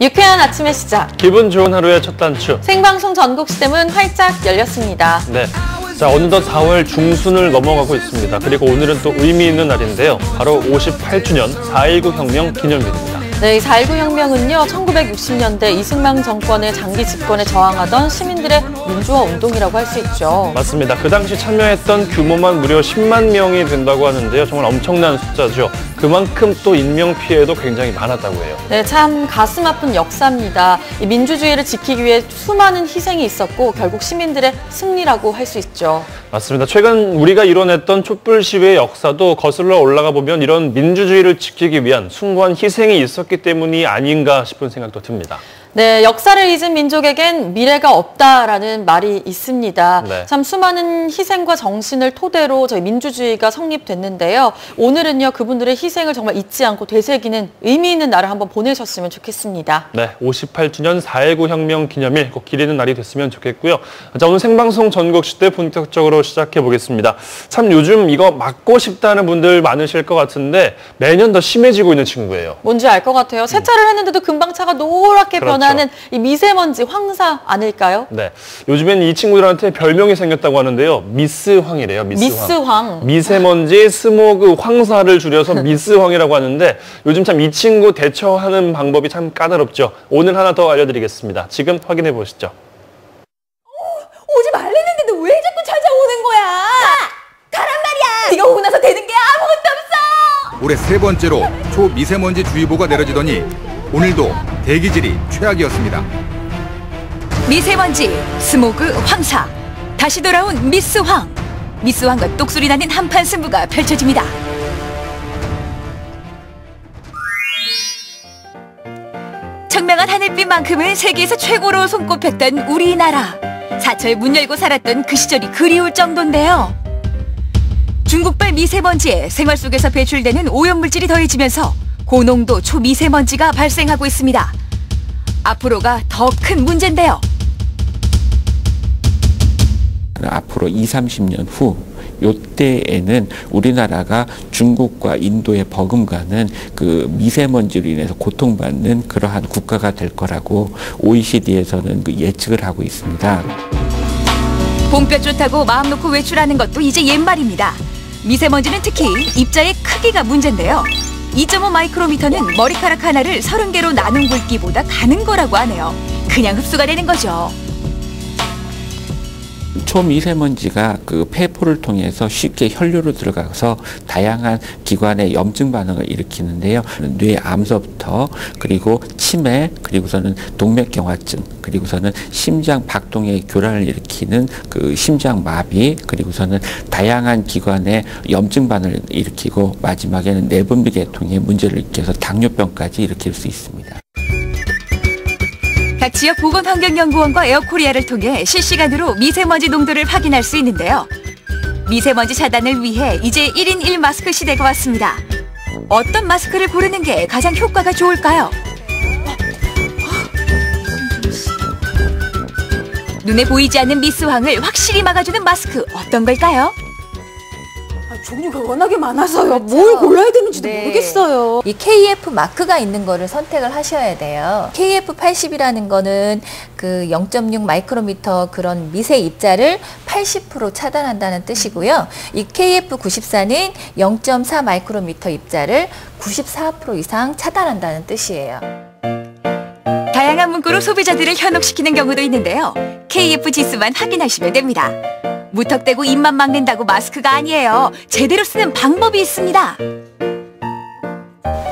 유쾌한 아침의 시작. 기분 좋은 하루의 첫 단추. 생방송 전국시대문 활짝 열렸습니다. 네. 자, 어느덧 4월 중순을 넘어가고 있습니다. 그리고 오늘은 또 의미 있는 날인데요. 바로 58주년 4.19 혁명 기념일입니다. 네, 이 4.19 혁명은요, 1960년대 이승만 정권의 장기 집권에 저항하던 시민들의 민주화 운동이라고 할 수 있죠. 맞습니다. 그 당시 참여했던 규모만 무려 10만 명이 된다고 하는데요. 정말 엄청난 숫자죠. 그만큼 또 인명피해도 굉장히 많았다고 해요. 네, 참 가슴 아픈 역사입니다. 이 민주주의를 지키기 위해 수많은 희생이 있었고 결국 시민들의 승리라고 할 수 있죠. 맞습니다. 최근 우리가 이뤄냈던 촛불 시위의 역사도 거슬러 올라가 보면 이런 민주주의를 지키기 위한 숭고한 희생이 있었기 때문이 아닌가 싶은 생각도 듭니다. 네, 역사를 잊은 민족에겐 미래가 없다라는 말이 있습니다. 네. 참 수많은 희생과 정신을 토대로 저희 민주주의가 성립됐는데요. 오늘은요, 그분들의 희생을 정말 잊지 않고 되새기는 의미 있는 날을 한번 보내셨으면 좋겠습니다. 네, 58주년 4.19 혁명 기념일 꼭 기리는 날이 됐으면 좋겠고요. 자, 오늘 생방송 전국시대 본격적으로 시작해 보겠습니다. 참 요즘 이거 맞고 싶다는 분들 많으실 것 같은데 매년 더 심해지고 있는 친구예요. 뭔지 알 것 같아요. 세차를 했는데도 금방 차가 노랗게 그렇죠. 변하는 이 미세먼지 황사 아닐까요? 네, 요즘엔 이 친구들한테 별명이 생겼다고 하는데요. 미스황이래요. 미스황. 미세먼지, 스모그, 황사를 줄여서 미스황이라고 하는데 요즘 참 이 친구 대처하는 방법이 참 까다롭죠. 오늘 하나 더 알려드리겠습니다. 지금 확인해 보시죠. 오지 말랬는데도 왜 자꾸 찾아오는 거야? 가란 말이야. 네가 오고 나서 되는 게 아무것도 없어. 올해 세 번째로 초미세먼지 주의보가 내려지더니 오늘도 대기질이 최악이었습니다. 미세먼지, 스모그, 황사. 다시 돌아온 미스황. 미스황과 똑소리 나는 한판 승부가 펼쳐집니다. 청명한 하늘빛만큼은 세계에서 최고로 손꼽혔던 우리나라. 사철 문 열고 살았던 그 시절이 그리울 정도인데요. 중국발 미세먼지에 생활 속에서 배출되는 오염물질이 더해지면서 고농도 초미세먼지가 발생하고 있습니다. 앞으로가 더 큰 문제인데요. 앞으로 20-30년 후 요때에는 우리나라가 중국과 인도에 버금가는 그 미세먼지로 인해서 고통받는 그러한 국가가 될 거라고 OECD에서는 예측을 하고 있습니다. 봄볕 좋다고 마음 놓고 외출하는 것도 이제 옛말입니다. 미세먼지는 특히 입자의 크기가 문제인데요. 2.5 마이크로미터는 머리카락 하나를 30개로 나눈 굵기보다 가는 거라고 하네요. 그냥 흡수가 되는 거죠. 초미세먼지가 그 폐포를 통해서 쉽게 혈류로 들어가서 다양한 기관의 염증 반응을 일으키는데요. 뇌암서부터 그리고 치매, 그리고서는 동맥경화증, 그리고서는 심장 박동의 교란을 일으키는 그 심장 마비, 그리고서는 다양한 기관의 염증 반응을 일으키고 마지막에는 내분비 계통에 문제를 일으켜서 당뇨병까지 일으킬 수 있습니다. 각 지역 보건환경연구원과 에어코리아를 통해 실시간으로 미세먼지 농도를 확인할 수 있는데요. 미세먼지 차단을 위해 이제 1인 1마스크 시대가 왔습니다. 어떤 마스크를 고르는 게 가장 효과가 좋을까요? 눈에 보이지 않는 미스황을 확실히 막아주는 마스크 어떤 걸까요? 종류가 워낙에 많아서요. 뭘 골라야 되는지도 모르겠어요. 이 KF 마크가 있는 거를 선택을 하셔야 돼요. KF80이라는 거는 그 0.6 마이크로미터 그런 미세 입자를 80% 차단한다는 뜻이고요. 이 KF94는 0.4 마이크로미터 입자를 94% 이상 차단한다는 뜻이에요. 다양한 문구로 소비자들을 현혹시키는 경우도 있는데요. KF 지수만 확인하시면 됩니다. 무턱대고 입만 막는다고 마스크가 아니에요. 제대로 쓰는 방법이 있습니다.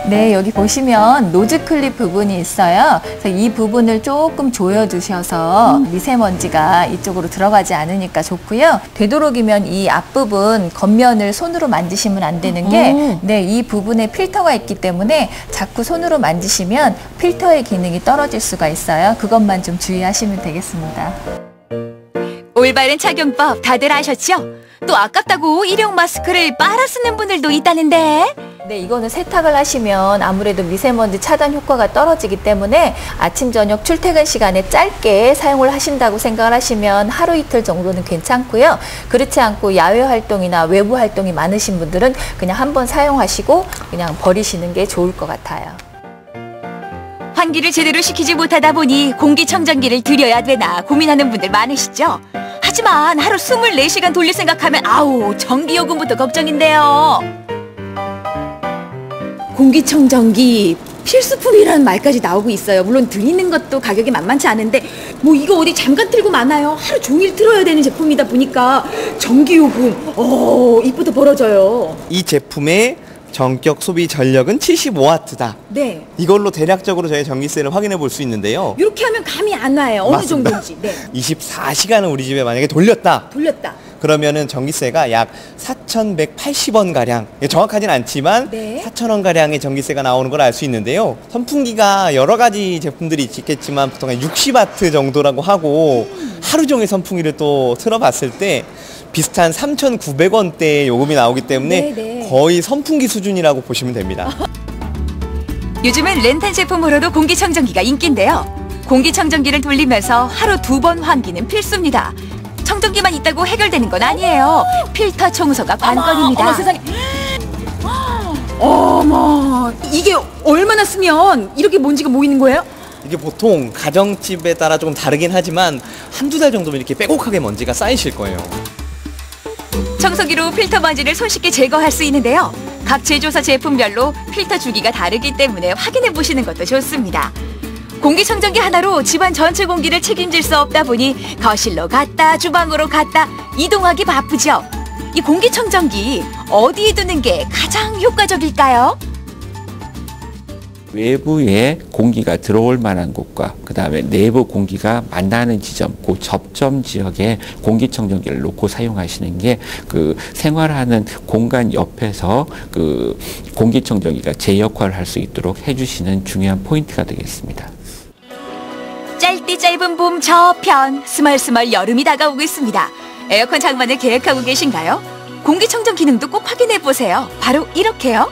네, 여기 보시면 노즈 클립 부분이 있어요. 그래서 이 부분을 조금 조여주셔서 미세먼지가 이쪽으로 들어가지 않으니까 좋고요. 되도록이면 이 앞부분 겉면을 손으로 만지시면 안 되는 게 네, 이 부분에 필터가 있기 때문에 자꾸 손으로 만지시면 필터의 기능이 떨어질 수가 있어요. 그것만 좀 주의하시면 되겠습니다. 올바른 착용법 다들 아셨죠? 또 아깝다고 일용 마스크를 빨아 쓰는 분들도 있다는데. 네, 이거는 세탁을 하시면 아무래도 미세먼지 차단 효과가 떨어지기 때문에 아침, 저녁 출퇴근 시간에 짧게 사용을 하신다고 생각을 하시면 하루 이틀 정도는 괜찮고요. 그렇지 않고 야외 활동이나 외부 활동이 많으신 분들은 그냥 한번 사용하시고 그냥 버리시는 게 좋을 것 같아요. 환기를 제대로 시키지 못하다 보니 공기청정기를 들여야 되나 고민하는 분들 많으시죠? 하지만 하루 24시간 돌릴 생각하면 아우 전기요금부터 걱정인데요. 공기청정기 필수품이라는 말까지 나오고 있어요. 물론 드리는 것도 가격이 만만치 않은데 뭐 이거 어디 잠깐 틀고 마나요? 하루 종일 틀어야 되는 제품이다 보니까 전기요금 입부터 벌어져요. 이 제품의 전격 소비 전력은 75W다. 네. 이걸로 대략적으로 저희 전기세를 확인해 볼 수 있는데요. 이렇게 하면 감이 안 와요. 어느 맞습니다. 정도인지. 네. 24시간을 우리 집에 만약에 돌렸다. 그러면은 전기세가 약 4,180원 가량. 정확하진 않지만 네. 4,000원 가량의 전기세가 나오는 걸 알 수 있는데요. 선풍기가 여러 가지 제품들이 있겠지만 보통 한 60W 정도라고 하고 하루 종일 선풍기를 또 틀어봤을 때 비슷한 3,900원대의 요금이 나오기 때문에 네네. 거의 선풍기 수준이라고 보시면 됩니다. 요즘은 렌탈 제품으로도 공기청정기가 인기인데요. 공기청정기를 돌리면서 하루 2번 환기는 필수입니다. 청정기만 있다고 해결되는 건 아니에요. 필터 청소가 관건입니다. 어머 세상에. 어머 이게 얼마나 쓰면 이렇게 먼지가 모이는 거예요? 이게 보통 가정집에 따라 조금 다르긴 하지만 한두 달 정도면 이렇게 빼곡하게 먼지가 쌓이실 거예요. 청소기로 필터 먼지를 손쉽게 제거할 수 있는데요. 각 제조사 제품별로 필터 주기가 다르기 때문에 확인해 보시는 것도 좋습니다. 공기청정기 하나로 집안 전체 공기를 책임질 수 없다 보니 거실로 갔다 주방으로 갔다 이동하기 바쁘죠. 이 공기청정기 어디에 두는 게 가장 효과적일까요? 외부에 공기가 들어올 만한 곳과 그다음에 내부 공기가 만나는 지점, 그 접점 지역에 공기청정기를 놓고 사용하시는 게 그 생활하는 공간 옆에서 그 공기청정기가 제 역할을 할 수 있도록 해주시는 중요한 포인트가 되겠습니다. 짧디 짧은 봄 저편, 스멀스멀 여름이 다가오고 있습니다. 에어컨 장만을 계획하고 계신가요? 공기청정 기능도 꼭 확인해 보세요. 바로 이렇게요.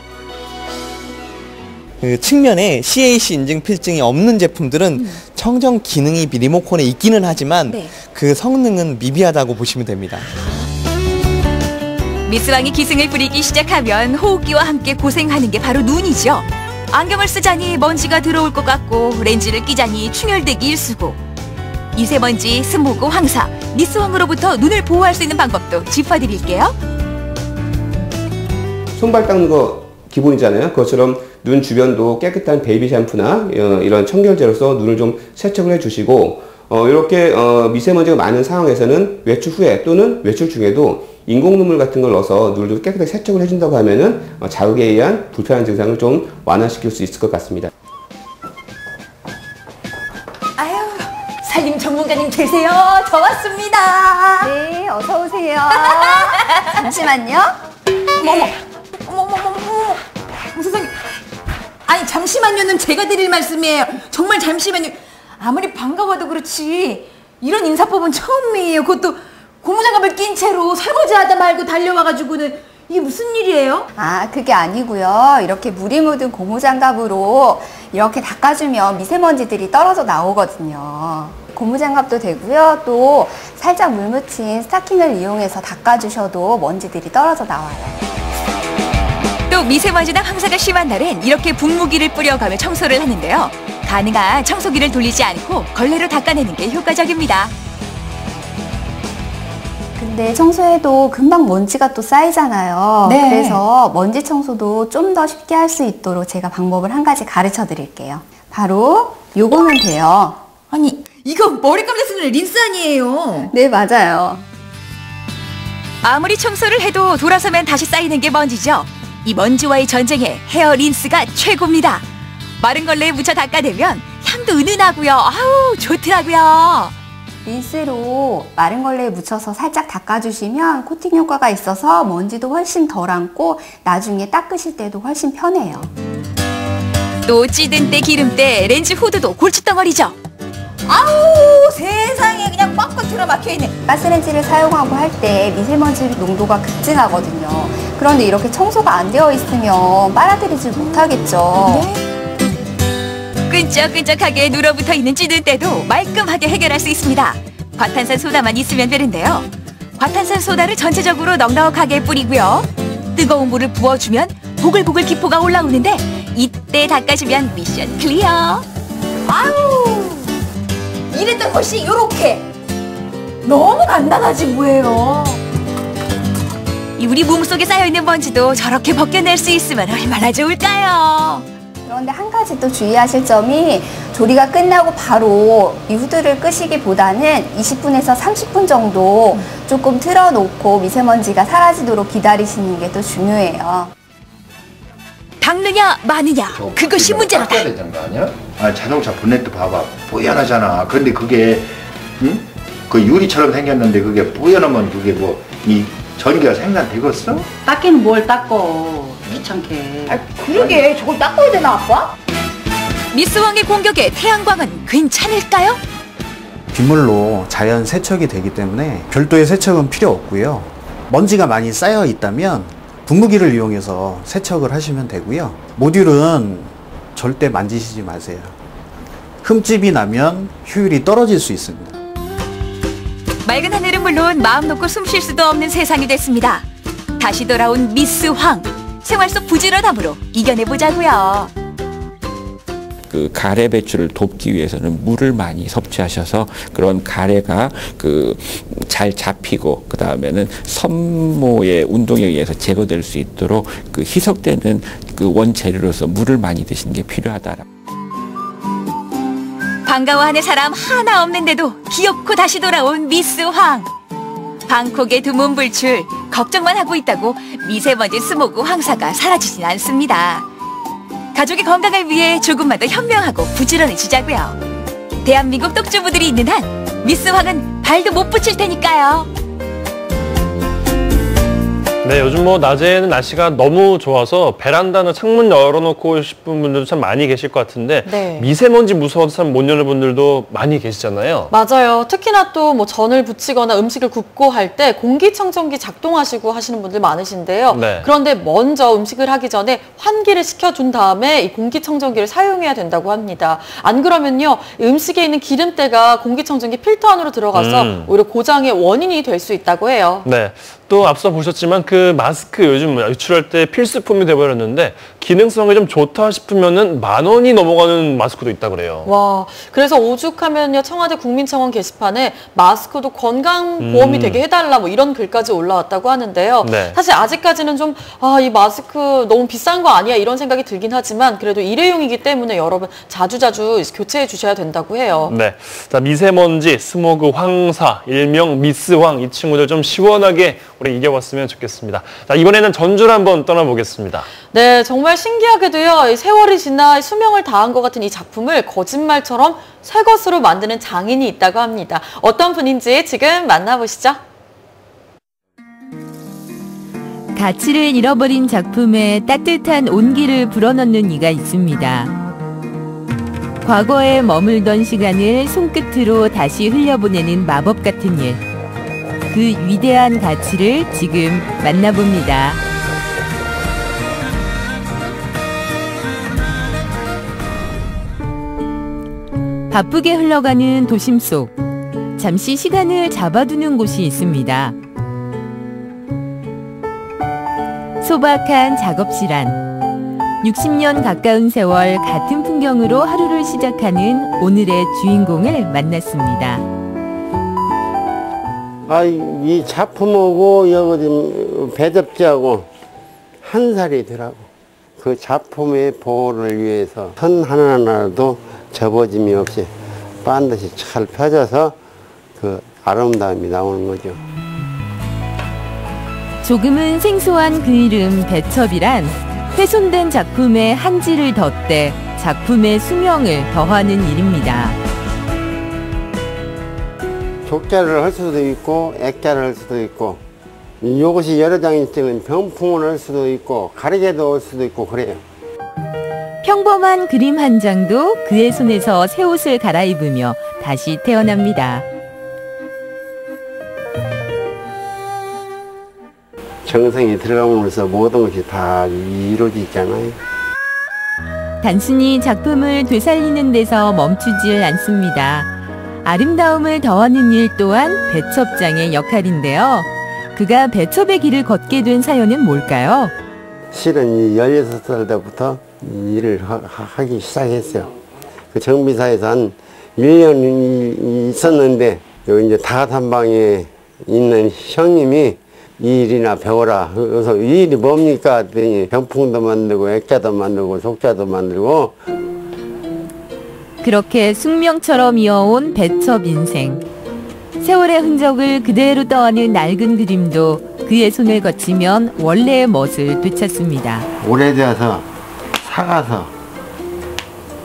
그 측면에 CAC 인증 필증이 없는 제품들은 청정 기능이 리모컨에 있기는 하지만 네. 그 성능은 미비하다고 보시면 됩니다. 미스왕이 기승을 부리기 시작하면 호흡기와 함께 고생하는 게 바로 눈이죠. 안경을 쓰자니 먼지가 들어올 것 같고 렌즈를 끼자니 충혈되기 일쑤고 미세먼지, 스모그, 황사, 미스왕으로부터 눈을 보호할 수 있는 방법도 짚어드릴게요. 손발 닦는 거 기본이잖아요. 그것처럼 눈 주변도 깨끗한 베이비 샴푸나 이런 청결제로서 눈을 좀 세척을 해주시고 이렇게 미세먼지가 많은 상황에서는 외출 후에 또는 외출 중에도 인공 눈물 같은 걸 넣어서 눈을 좀 깨끗하게 세척을 해준다고 하면은 자극에 의한 불편한 증상을 좀 완화시킬 수 있을 것 같습니다. 아유 살림 전문가님 계세요. 저 왔습니다. 네, 어서 오세요. 잠시만요. 어머 세상에. 아니 잠시만요는 제가 드릴 말씀이에요. 정말 잠시만요. 아무리 반가워도 그렇지 이런 인사법은 처음이에요. 그것도 고무장갑을 낀 채로 설거지하다 말고 달려와가지고는 이게 무슨 일이에요? 아, 그게 아니고요. 이렇게 물이 묻은 고무장갑으로 이렇게 닦아주면 미세먼지들이 떨어져 나오거든요. 고무장갑도 되고요. 또 살짝 물 묻힌 스타킹을 이용해서 닦아주셔도 먼지들이 떨어져 나와요. 또 미세먼지나 황사가 심한 날엔 이렇게 분무기를 뿌려가며 청소를 하는데요. 가능한 청소기를 돌리지 않고 걸레로 닦아내는 게 효과적입니다. 근데 청소해도 금방 먼지가 또 쌓이잖아요. 네. 그래서 먼지 청소도 좀 더 쉽게 할 수 있도록 제가 방법을 한 가지 가르쳐 드릴게요. 바로 요거면 돼요. 아니 이거 머리 감다 쓰는 린스 아니에요? 네, 맞아요. 아무리 청소를 해도 돌아서면 다시 쌓이는 게 먼지죠. 이 먼지와의 전쟁에 헤어 린스가 최고입니다. 마른 걸레에 묻혀 닦아내면 향도 은은하고요. 아우 좋더라고요. 린스로 마른 걸레에 묻혀서 살짝 닦아주시면 코팅 효과가 있어서 먼지도 훨씬 덜 앉고 나중에 닦으실 때도 훨씬 편해요. 또 찌든 때 기름때 렌즈 후드도 골칫덩어리죠. 아우 세상에 그냥 꽉꽉 틀어박혀있네. 가스렌지를 사용하고 할 때 미세먼지 농도가 급증하거든요. 그런데 이렇게 청소가 안 되어 있으면 빨아들이질 못하겠죠. 끈적끈적하게 눌어붙어 있는 찌든 때도 말끔하게 해결할 수 있습니다. 과탄산 소다만 있으면 되는데요. 과탄산 소다를 전체적으로 넉넉하게 뿌리고요. 뜨거운 물을 부어주면 보글보글 기포가 올라오는데 이때 닦아주면 미션 클리어. 아유, 이랬던 것이 요렇게 너무 간단하지 뭐예요. 우리 몸속에 쌓여있는 먼지도 저렇게 벗겨낼 수 있으면 얼마나 좋을까요? 그런데 한 가지 또 주의하실 점이 조리가 끝나고 바로 이 후드를 끄시기보다는 20분에서 30분 정도 조금 틀어놓고 미세먼지가 사라지도록 기다리시는 게 또 중요해요. 닦느냐 마느냐 그것이 문제로다. 닦아야 되는 거 아니야? 아, 자동차 본넷도 봐봐 뽀얀하잖아. 그런데 그게 응? 그 유리처럼 생겼는데 그게 뽀얀하면 그게 뭐 이 전기가 생산되겠어? 닦기는 뭘 닦어 귀찮게. 아, 그러게 저걸 닦아야 되나 아빠? 미스왕의 공격에 태양광은 괜찮을까요? 빗물로 자연 세척이 되기 때문에 별도의 세척은 필요 없고요. 먼지가 많이 쌓여 있다면 분무기를 이용해서 세척을 하시면 되고요. 모듈은 절대 만지시지 마세요. 흠집이 나면 효율이 떨어질 수 있습니다. 맑은 하늘은 물론 마음 놓고 숨 쉴 수도 없는 세상이 됐습니다. 다시 돌아온 미스 황. 생활 속 부지런함으로 이겨내보자고요. 그 가래 배출을 돕기 위해서는 물을 많이 섭취하셔서 그런 가래가 그 잘 잡히고 그 다음에는 섬모의 운동에 의해서 제거될 수 있도록 그 희석되는 그 원재료로서 물을 많이 드시는 게 필요하다. 반가워하는 사람 하나 없는데도 귀엽고 다시 돌아온 미스 황. 방콕의 드문 불출 걱정만 하고 있다고 미세먼지 스모그 황사가 사라지진 않습니다. 가족의 건강을 위해 조금만 더 현명하고 부지런해지자고요. 대한민국 떡주부들이 있는 한 미스 황은 발도 못 붙일 테니까요. 네, 요즘 뭐 낮에는 날씨가 너무 좋아서 베란다나 창문 열어놓고 싶은 분들도 참 많이 계실 것 같은데 네. 미세먼지 무서워서 참 못 여는 분들도 많이 계시잖아요. 맞아요. 특히나 또 뭐 전을 부치거나 음식을 굽고 할 때 공기청정기 작동하시고 하시는 분들 많으신데요. 네. 그런데 먼저 음식을 하기 전에 환기를 시켜준 다음에 이 공기청정기를 사용해야 된다고 합니다. 안 그러면요, 음식에 있는 기름때가 공기청정기 필터 안으로 들어가서 오히려 고장의 원인이 될 수 있다고 해요. 네. 또 앞서 보셨지만 그 마스크 요즘 외출할 때 필수품이 돼버렸는데 기능성이 좀 좋다 싶으면은 10,000원이 넘어가는 마스크도 있다 그래요. 와, 그래서 오죽하면요, 청와대 국민청원 게시판에 마스크도 건강보험이 되게 해달라 뭐 이런 글까지 올라왔다고 하는데요. 네. 사실 아직까지는 좀 이 마스크 너무 비싼 거 아니야 이런 생각이 들긴 하지만 그래도 일회용이기 때문에 여러분 자주자주 교체해 주셔야 된다고 해요. 네. 자, 미세먼지, 스모그 황사, 일명 미스황 이 친구들 좀 시원하게 우리 이겨봤으면 좋겠습니다. 자, 이번에는 전주를 한번 떠나보겠습니다. 네, 정말 신기하게도요, 이 세월이 지나 수명을 다한 것 같은 이 작품을 거짓말처럼 새 것으로 만드는 장인이 있다고 합니다. 어떤 분인지 지금 만나보시죠. 가치를 잃어버린 작품에 따뜻한 온기를 불어넣는 이가 있습니다. 과거에 머물던 시간을 손끝으로 다시 흘려보내는 마법 같은 일. 그 위대한 가치를 지금 만나봅니다. 바쁘게 흘러가는 도심 속 잠시 시간을 잡아두는 곳이 있습니다. 소박한 작업실 안 60년 가까운 세월 같은 풍경으로 하루를 시작하는 오늘의 주인공을 만났습니다. 이 작품하고 여기 배접지하고 한 살이더라고. 그 작품의 보호를 위해서 선 하나하나도 접어짐이 없이 반드시 잘 펴져서 그 아름다움이 나오는 거죠. 조금은 생소한 그 이름 배첩이란 훼손된 작품에 한지를 덧대 작품의 수명을 더하는 일입니다. 족자를 할 수도 있고 액자를 할 수도 있고 이것이 여러 장이 있으면 병풍을 할 수도 있고 가리개도 할 수도 있고 그래요. 평범한 그림 한 장도 그의 손에서 새 옷을 갈아입으며 다시 태어납니다. 정성이 들어감으로써 모든 것이 다 이루어지잖아요. 단순히 작품을 되살리는 데서 멈추질 않습니다. 아름다움을 더하는 일 또한 배첩장의 역할인데요. 그가 배첩의 길을 걷게 된 사연은 뭘까요? 실은 16살 때부터 일을 하기 시작했어요. 그 정비사에서 한 1년 있었는데 여기 이제 다가탄방에 있는 형님이 이 일이나 배워라. 그래서 이 일이 뭡니까? 했더니 병풍도 만들고 액자도 만들고 족자도 만들고. 그렇게 숙명처럼 이어온 배첩 인생. 세월의 흔적을 그대로 떠안은 낡은 그림도 그의 손을 거치면 원래의 멋을 되찾습니다. 오래돼서 사가서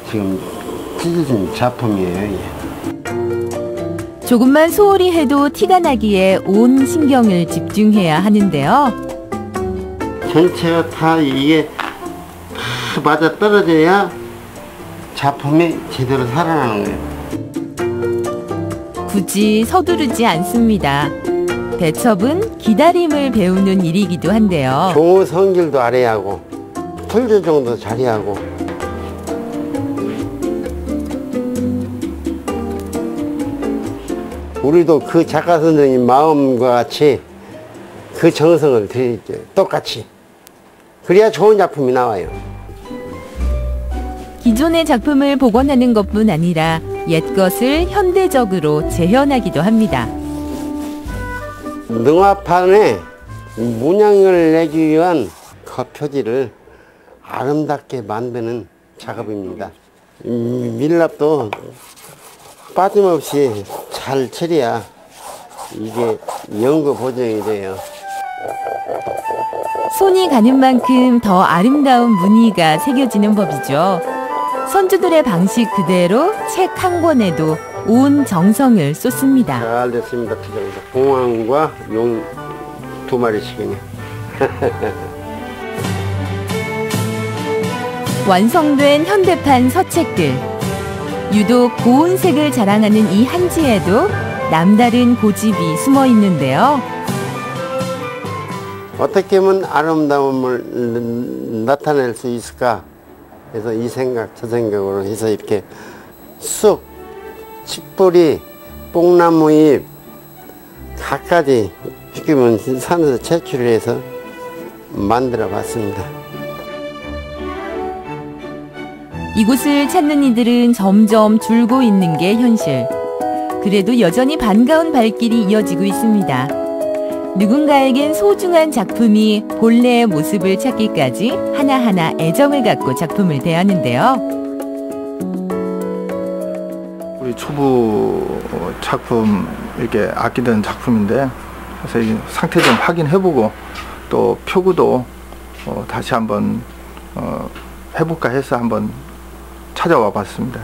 지금 찢어진 작품이에요. 이게. 조금만 소홀히 해도 티가 나기에 온 신경을 집중해야 하는데요. 전체가 다 이게 다 맞아 떨어져야 작품이 제대로 살아나는 거예요. 굳이 서두르지 않습니다. 배첩은 기다림을 배우는 일이기도 한데요. 종호 성질도 알아야 하고 풀 조정도 잘해야 하고. 우리도 그 작가 선생님 마음과 같이 그 정성을 드리죠. 똑같이. 그래야 좋은 작품이 나와요. 기존의 작품을 복원하는 것뿐 아니라 옛것을 현대적으로 재현하기도 합니다. 능화판에 문양을 내기 위한 겉표지를 아름답게 만드는 작업입니다. 밀랍도 빠짐없이 잘 처리해야 이게 연구 보정이 돼요. 손이 가는 만큼 더 아름다운 무늬가 새겨지는 법이죠. 선주들의 방식 그대로 책 한 권에도 온 정성을 쏟습니다. 잘 됐습니다. 공황과 용 2마리씩이네. 완성된 현대판 서책들. 유독 고운 색을 자랑하는 이 한지에도 남다른 고집이 숨어 있는데요. 어떻게 하면 아름다움을 나타낼 수 있을까? 그래서 이 생각, 저 생각으로 해서 이렇게 쑥, 칡뿌리, 뽕나무잎, 갖가지 시키면 산에서 채취를 해서 만들어 봤습니다. 이곳을 찾는 이들은 점점 줄고 있는 게 현실. 그래도 여전히 반가운 발길이 이어지고 있습니다. 누군가에겐 소중한 작품이 본래의 모습을 찾기까지 하나하나 애정을 갖고 작품을 대하는데요. 우리 초보 작품 이렇게 아끼던 작품인데 그래서 이 상태 좀 확인해보고 또 표구도 다시 한번 해볼까 해서 한번 찾아와 봤습니다.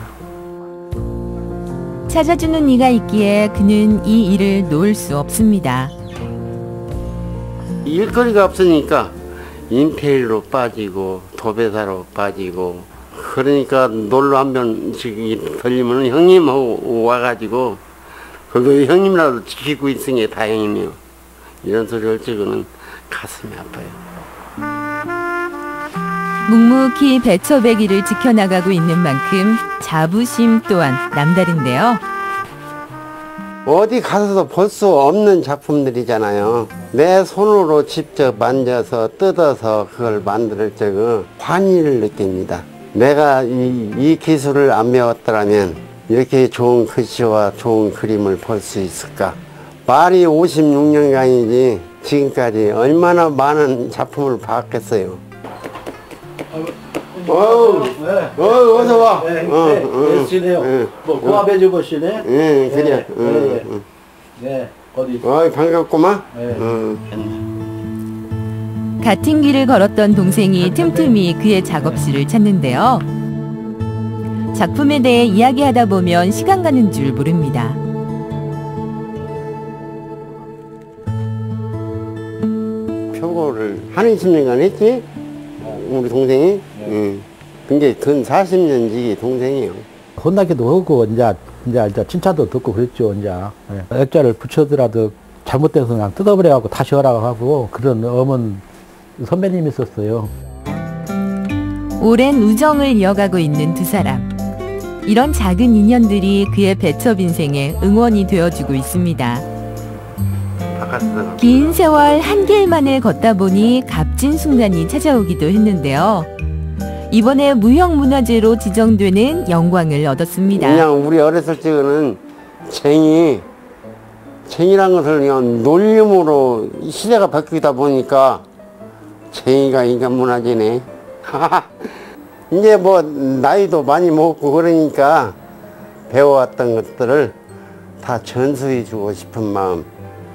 찾아주는 이가 있기에 그는 이 일을 놓을 수 없습니다. 일거리가 없으니까 인테리어로 빠지고 도배사로 빠지고 그러니까 놀러 한 번씩 들리면 형님하고 와가지고 그래도 형님이라도 지키고 있으니 다행이네요. 이런 소리 할 적은 가슴이 아파요. 묵묵히 배첩의 길을 지켜나가고 있는 만큼 자부심 또한 남다른데요. 어디 가서도 볼 수 없는 작품들이잖아요. 내 손으로 직접 만져서 뜯어서 그걸 만들 적은 환희를 느낍니다. 내가 이 기술을 안 배웠더라면 이렇게 좋은 글씨와 좋은 그림을 볼 수 있을까? 말이 56년간이지 지금까지 얼마나 많은 작품을 봤겠어요. 어서 와. 지내요. 뭐 고압해 보시네. 그래. 네, 어디? 반갑구만. 같은 길을 걸었던 동생이 틈틈이 그의 작업실을 찾는데요. 작품에 대해 이야기하다 보면 시간 가는 줄 모릅니다. 표고를 한 20년간 했지? 우리 동생이. 근데 근 40년 지기 동생이에요. 혼나기도 하고 이제 칭찬도 듣고 그랬죠. 이제 액자를 붙여더라도 잘못돼서 그냥 뜯어버려갖고 다시 하라고 하고 그런 엄은 선배님이 있었어요. 오랜 우정을 이어가고 있는 두 사람. 이런 작은 인연들이 그의 배첩 인생에 응원이 되어주고 있습니다. 긴 세월 한 길만을 걷다 보니 값진 순간이 찾아오기도 했는데요. 이번에 무형문화재로 지정되는 영광을 얻었습니다. 그냥 우리 어렸을 적에는 쟁이란 것을 그냥 놀림으로 시대가 바뀌다 보니까 쟁이가 인간 문화재네. 이제 뭐 나이도 많이 먹고 그러니까 배워왔던 것들을 다 전수해주고 싶은 마음.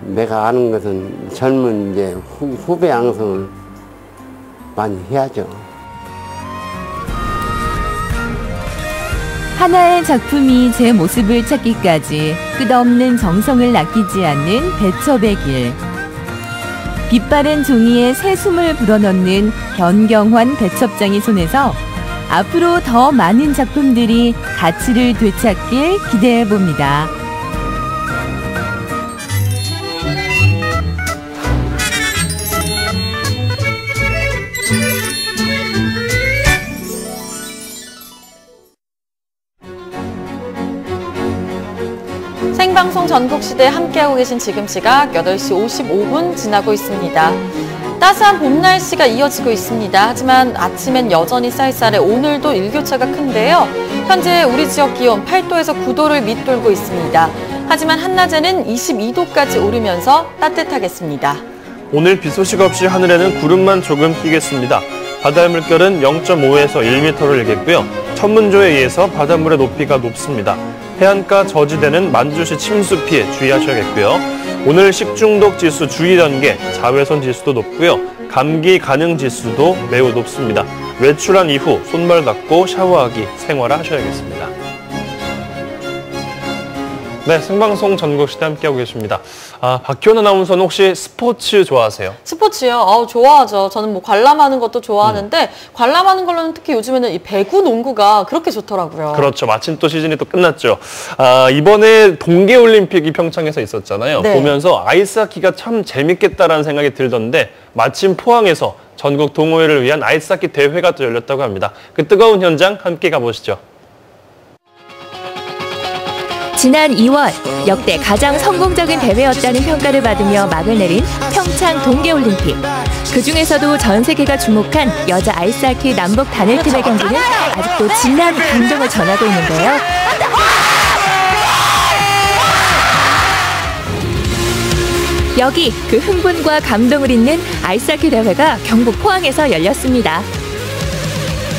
내가 아는 것은 젊은 이제 후배 양성을 많이 해야죠. 하나의 작품이 제 모습을 찾기까지 끝없는 정성을 아끼지 않는 배첩의 길. 빛바랜 종이에 새 숨을 불어넣는 변경환 배첩장의 손에서 앞으로 더 많은 작품들이 가치를 되찾길 기대해봅니다. 생방송 전국시대 함께하고 계신 지금 시각 8시 55분 지나고 있습니다. 따스한 봄 날씨가 이어지고 있습니다. 하지만 아침엔 여전히 쌀쌀해 오늘도 일교차가 큰데요. 현재 우리 지역 기온 8도에서 9도를 밑돌고 있습니다. 하지만 한낮에는 22도까지 오르면서 따뜻하겠습니다. 오늘 비 소식 없이 하늘에는 구름만 조금 끼겠습니다. 바다의 물결은 0.5에서 1m를 일겠고요. 천문조에 의해서 바닷물의 높이가 높습니다. 해안가 저지대는 만주시 침수 피해 주의하셔야겠고요. 오늘 식중독 지수 주의 단계, 자외선 지수도 높고요. 감기 가능 지수도 매우 높습니다. 외출한 이후 손발 닦고 샤워하기 생활하셔야겠습니다. 네, 생방송 전국시대 함께하고 계십니다. 박희원 아나운서는 혹시 스포츠 좋아하세요? 스포츠요? 좋아하죠. 저는 뭐 관람하는 것도 좋아하는데 관람하는 걸로는 특히 요즘에는 이 배구 농구가 그렇게 좋더라고요. 그렇죠. 마침 또 시즌이 또 끝났죠. 이번에 동계올림픽이 평창에서 있었잖아요. 네. 보면서 아이스하키가 참 재밌겠다라는 생각이 들던데 마침 포항에서 전국 동호회를 위한 아이스하키 대회가 또 열렸다고 합니다. 그 뜨거운 현장 함께 가보시죠. 지난 2월 역대 가장 성공적인 대회였다는 평가를 받으며 막을 내린 평창 동계올림픽. 그중에서도 전 세계가 주목한 여자 아이스하키 남북 단일팀의 경기는 아직도 진한 감동을 전하고 있는데요. 여기 그 흥분과 감동을 잇는 아이스하키 대회가 경북 포항에서 열렸습니다.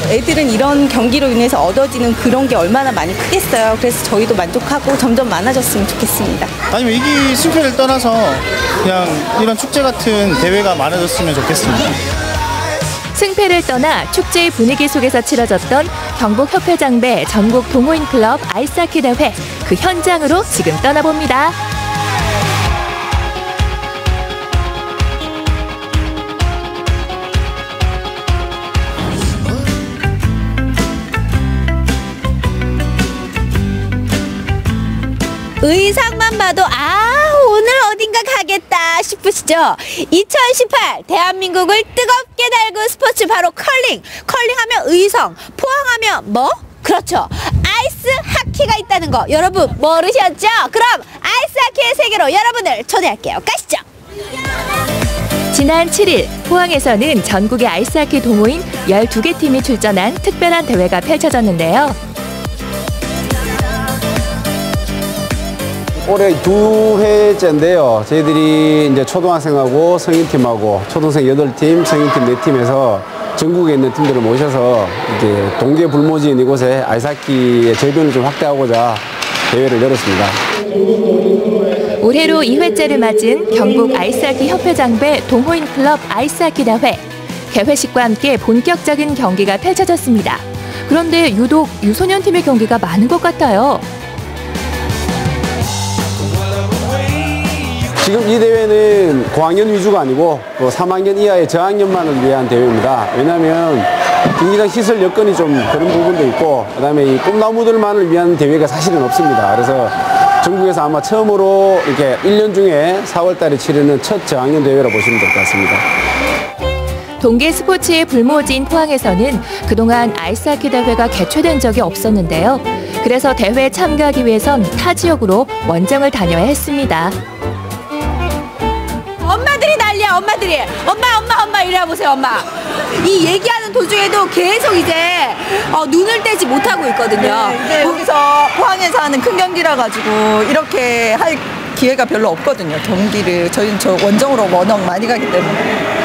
애들은 이런 경기로 인해서 얻어지는 그런 게 얼마나 많이 크겠어요. 그래서 저희도 만족하고 점점 많아졌으면 좋겠습니다. 아니면 이기 승패를 떠나서 그냥 이런 축제 같은 대회가 많아졌으면 좋겠습니다. 승패를 떠나 축제의 분위기 속에서 치러졌던 경북협회장배 전국 동호인 클럽 아이스하키 대회. 그 현장으로 지금 떠나봅니다. 의상만 봐도 오늘 어딘가 가겠다 싶으시죠? 2018 대한민국을 뜨겁게 달군 스포츠 바로 컬링. 컬링하면 의성, 포항하면 뭐? 그렇죠. 아이스 하키가 있다는 거 여러분 모르셨죠? 그럼 아이스 하키의 세계로 여러분을 초대할게요. 가시죠. 지난 7일 포항에서는 전국의 아이스하키 동호인 12개 팀이 출전한 특별한 대회가 펼쳐졌는데요. 올해 2회째인데요. 저희들이 이제 초등학생하고 성인팀하고 초등생 8팀, 성인팀 4팀에서 전국에 있는 팀들을 모셔서 이렇게 동계불모지인 이곳에 아이스하키의 저변을 좀 확대하고자 대회를 열었습니다. 올해로 2회째를 맞은 경북 아이스하키 협회장배 동호인 클럽 아이스하키 대회. 개회식과 함께 본격적인 경기가 펼쳐졌습니다. 그런데 유독 유소년팀의 경기가 많은 것 같아요. 지금 이 대회는 고학년 위주가 아니고 3학년 이하의 저학년만을 위한 대회입니다. 왜냐하면 경기장 시설 여건이 좀 그런 부분도 있고 그다음에 이 꿈나무들만을 위한 대회가 사실은 없습니다. 그래서 전국에서 아마 처음으로 이렇게 1년 중에 4월 달에 치르는 첫 저학년 대회라 보시면 될 것 같습니다. 동계 스포츠의 불모지인 포항에서는 그동안 아이스하키 대회가 개최된 적이 없었는데요. 그래서 대회에 참가하기 위해선 타 지역으로 원정을 다녀야 했습니다. 엄마들이 난리야. 보세요, 엄마들이. 엄마 이래 보세요, 엄마. 이 얘기하는 도중에도 계속 이제 눈을 떼지 못하고 있거든요. 네, 여기서 포항에서 하는 큰 경기라 가지고 이렇게 할 기회가 별로 없거든요. 경기를 저희는 저 원정으로 워낙 많이 가기 때문에.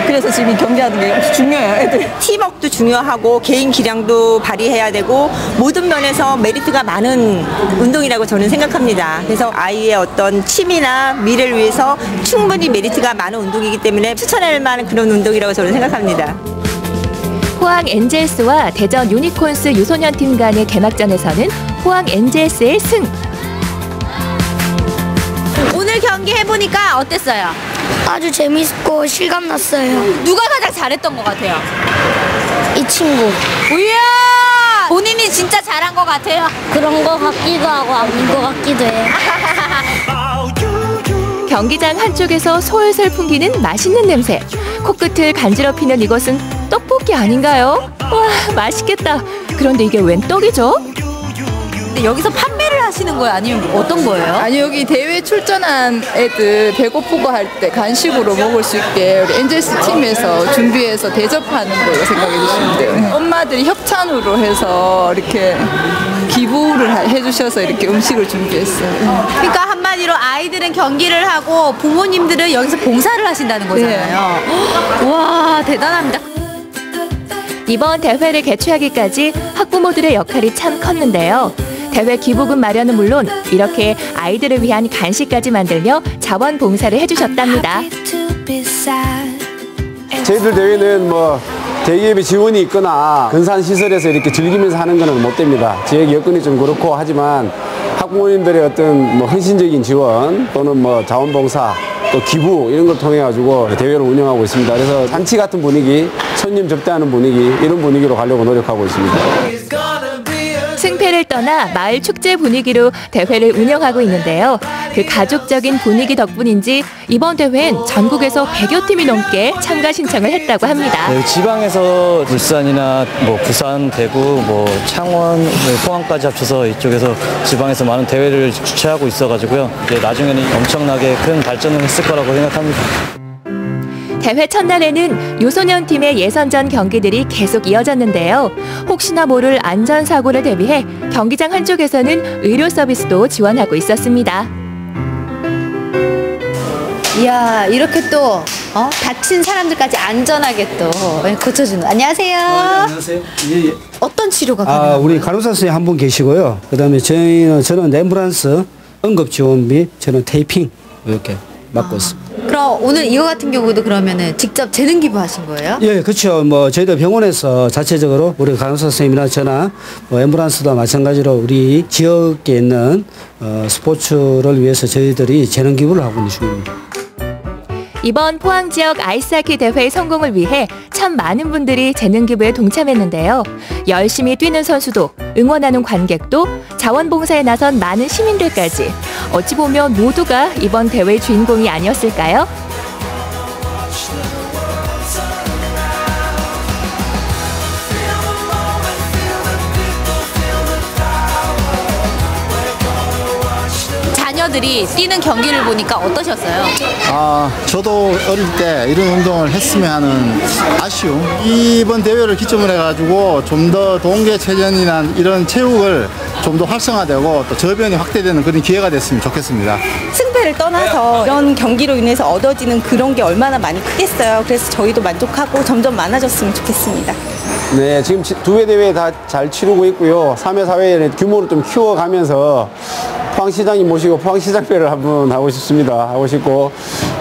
그래서 지금 이 경기하는 게 중요해요, 애들. 팀워크도 중요하고 개인 기량도 발휘해야 되고 모든 면에서 메리트가 많은 운동이라고 저는 생각합니다. 그래서 아이의 어떤 취미나 미래를 위해서 충분히 메리트가 많은 운동이기 때문에 추천할 만한 그런 운동이라고 저는 생각합니다. 포항 엔젤스와 대전 유니콘스 유소년 팀 간의 개막전에서는 포항 엔젤스의 승. 오늘 경기 해보니까 어땠어요? 아주 재밌고 실감났어요. 누가 가장 잘했던 것 같아요? 이 친구. 우야! 본인이 진짜 잘한 것 같아요? 그런 거 같기도 하고 아닌 것 같기도 해요. 경기장 한쪽에서 솔솔 풍기는 맛있는 냄새. 코끝을 간지럽히는 이것은 떡볶이 아닌가요? 와, 맛있겠다. 그런데 이게 웬 떡이죠? 근데 여기서 판매를 하시는 거예요? 아니면 어떤 거예요? 아니, 여기 대회 출전한 애들 배고프고 할 때 간식으로 먹을 수 있게 우리 엔젤스 팀에서 준비해서 대접하는 걸로 생각해 주시면 돼요. 엄마들이 협찬으로 해서 이렇게 기부를 해주셔서 이렇게 음식을 준비했어요. 그러니까 한마디로 아이들은 경기를 하고 부모님들은 여기서 봉사를 하신다는 거잖아요. 네. 와, 대단합니다. 이번 대회를 개최하기까지 학부모들의 역할이 참 컸는데요. 대회 기부금 마련은 물론 이렇게 아이들을 위한 간식까지 만들며 자원봉사를 해주셨답니다. 저희들 대회는 뭐 대기업의 지원이 있거나 근사한 시설에서 이렇게 즐기면서 하는 것은 못 됩니다. 지역 여건이 좀 그렇고 하지만 학부모님들의 어떤 뭐 헌신적인 지원 또는 뭐 자원봉사 또 기부 이런 걸 통해 가지고 대회를 운영하고 있습니다. 그래서 잔치 같은 분위기, 손님 접대하는 분위기 이런 분위기로 가려고 노력하고 있습니다. 승패를 떠나 마을 축제 분위기로 대회를 운영하고 있는데요. 그 가족적인 분위기 덕분인지 이번 대회엔 전국에서 100여 팀이 넘게 참가 신청을 했다고 합니다. 네, 지방에서 울산이나 뭐 부산, 대구, 뭐 창원, 포항까지 합쳐서 이쪽에서 지방에서 많은 대회를 주최하고 있어가지고요. 이제 나중에는 엄청나게 큰 발전을 했을 거라고 생각합니다. 대회 첫날에는 유소년 팀의 예선전 경기들이 계속 이어졌는데요. 혹시나 모를 안전사고를 대비해 경기장 한쪽에서는 의료 서비스도 지원하고 있었습니다. 이야, 이렇게 또 다친 사람들까지 안전하게 또 고쳐주는. 안녕하세요. 안녕하세요. 예. 어떤 치료가 가능한가요? 우리 간호사 선생님 한 분 계시고요. 그다음에 저는 앰뷸런스 응급지원비, 저는 테이핑 이렇게 맡고 있습니다. 그럼 오늘 이거 같은 경우도 그러면은 직접 재능 기부하신 거예요? 예, 그렇죠. 뭐 저희도 병원에서 자체적으로 우리 간호사 선생님이나 저나 뭐 앰뷸런스도 마찬가지로 우리 지역에 있는 스포츠를 위해서 저희들이 재능 기부를 하고 있는 중입니다. 이번 포항 지역 아이스하키 대회의 성공을 위해 참 많은 분들이 재능 기부에 동참했는데요. 열심히 뛰는 선수도, 응원하는 관객도, 자원봉사에 나선 많은 시민들까지 어찌 보면 모두가 이번 대회의 주인공이 아니었을까요? 자녀들이 뛰는 경기를 보니까 어떠셨어요? 저도 어릴 때 이런 운동을 했으면 하는 아쉬움. 이번 대회를 기점으로 해가지고 좀 더 동계체전이나 이런 체육을 좀 더 활성화되고 또 저변이 확대되는 그런 기회가 됐으면 좋겠습니다. 승패를 떠나서 이런 경기로 인해서 얻어지는 그런 게 얼마나 많이 크겠어요. 그래서 저희도 만족하고 점점 많아졌으면 좋겠습니다. 네, 지금 두 회 대회 다 잘 치르고 있고요. 3회, 4회에 규모를 좀 키워가면서 포항시장님 모시고 포항시장회를 한번 하고 싶습니다. 하고 싶고